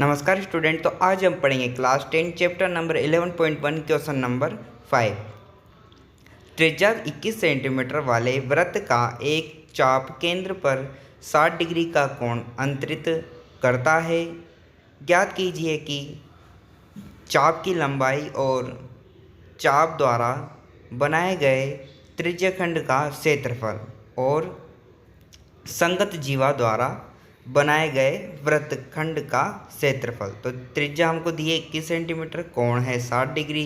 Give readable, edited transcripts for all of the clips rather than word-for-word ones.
नमस्कार स्टूडेंट। तो आज हम पढ़ेंगे class 10 chapter number 11.1 question number 5। त्रिज्या 21 सेंटीमीटर वाले वृत्त का एक चाप केंद्र पर 60 डिग्री का कोण अंतरित करता है। ज्ञात कीजिए कि चाप की लंबाई और चाप द्वारा बनाए गए त्रिज्यखंड का क्षेत्रफल और संगत जीवा द्वारा बनाए गए वृत्तखंड का क्षेत्रफल। तो त्रिज्या हमको दी है 21 सेंटीमीटर, कोण है 60 डिग्री,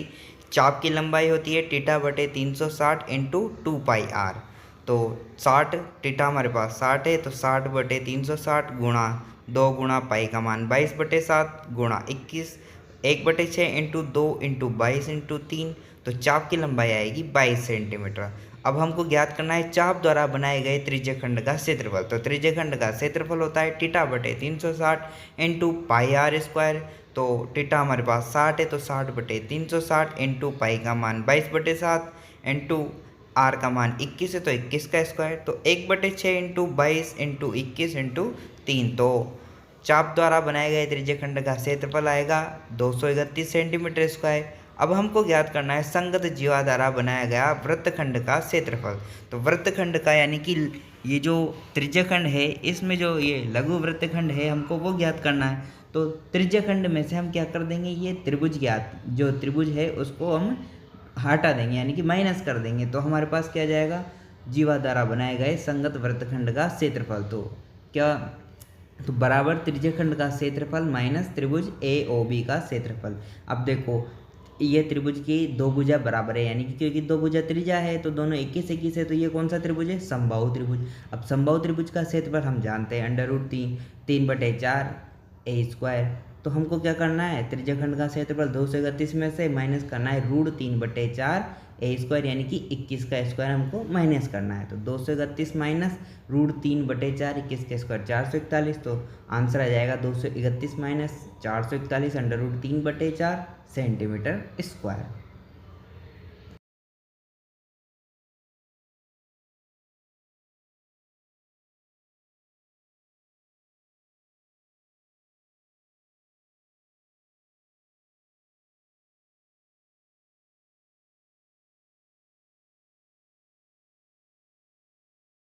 चाप की लंबाई होती है टीटा बटे 360 इंटू 2 पाई आर। तो 60 टीटा हमारे पास 60 है, तो 60 बटे 360 गुणा 2 गुणा पाई का मान 22/7 गुणा 21 1/6 इंटू 2 इंटू 22 इंटू 3। तो चाप की लंबाई आएगी 22 सेंटीमीटर। अब हमको ज्ञात करना है चाप द्वारा बनाए गए त्रिज्यखंड का क्षेत्रफल। तो त्रिज्यखंड का क्षेत्रफल होता है टीटा बटे 360 इंटू पाई आर स्क्वायर। तो टीटा हमारे पास 60 है, तो 60 बटे 360 इंटू पाई का मान 22/7 इंटू आर का मान 21 है, तो 21 का स्क्वायर। तो 1/6 इंटू 22 इंटू 21 इंटू 3। तो चाप द्वारा बनाए गए त्रिज्यखंड का क्षेत्रफल आएगा 231 सेंटीमीटर स्क्वायर। अब हमको ज्ञात करना है संगत जीवा द्वारा बनाया गया वृत्तखंड का क्षेत्रफल। तो वृत्तखंड का यानी कि ये जो त्रिज्यखंड है, इसमें जो ये लघु वृत्तखंड है हमको वो ज्ञात करना है। तो त्रिज्यखंड में से हम क्या कर देंगे, ये त्रिभुज जो त्रिभुज है उसको हम हटा देंगे यानी कि माइनस कर देंगे। तो हमारे पास क्या जाएगा, जीवा द्वारा बनाए गए संगत वृत्तखंड का क्षेत्रफल। तो क्या, तो बराबर त्रिज्यखंड का क्षेत्रफल माइनस त्रिभुज AOB का क्षेत्रफल। अब देखो ये त्रिभुज की दो भुजा बराबर है, यानी कि क्योंकि दो भुजा त्रिज्या है तो दोनों 21 है, तो ये कौन सा त्रिभुज है, समबाहु त्रिभुज। अब समबाहु त्रिभुज का क्षेत्रफल हम जानते हैं √3 3/4 A स्क्वायर। तो हमको क्या करना है, त्रिज्यखंड का क्षेत्रफल 231 में से माइनस करना है √3/4 A स्क्वायर, यानी कि 21 का स्क्वायर हमको माइनस करना है। तो 231 माइनस √3/4 21 का स्क्वायर 441। तो आंसर आ जाएगा 231 माइनस 441 √3/4 सेंटीमीटर स्क्वायर।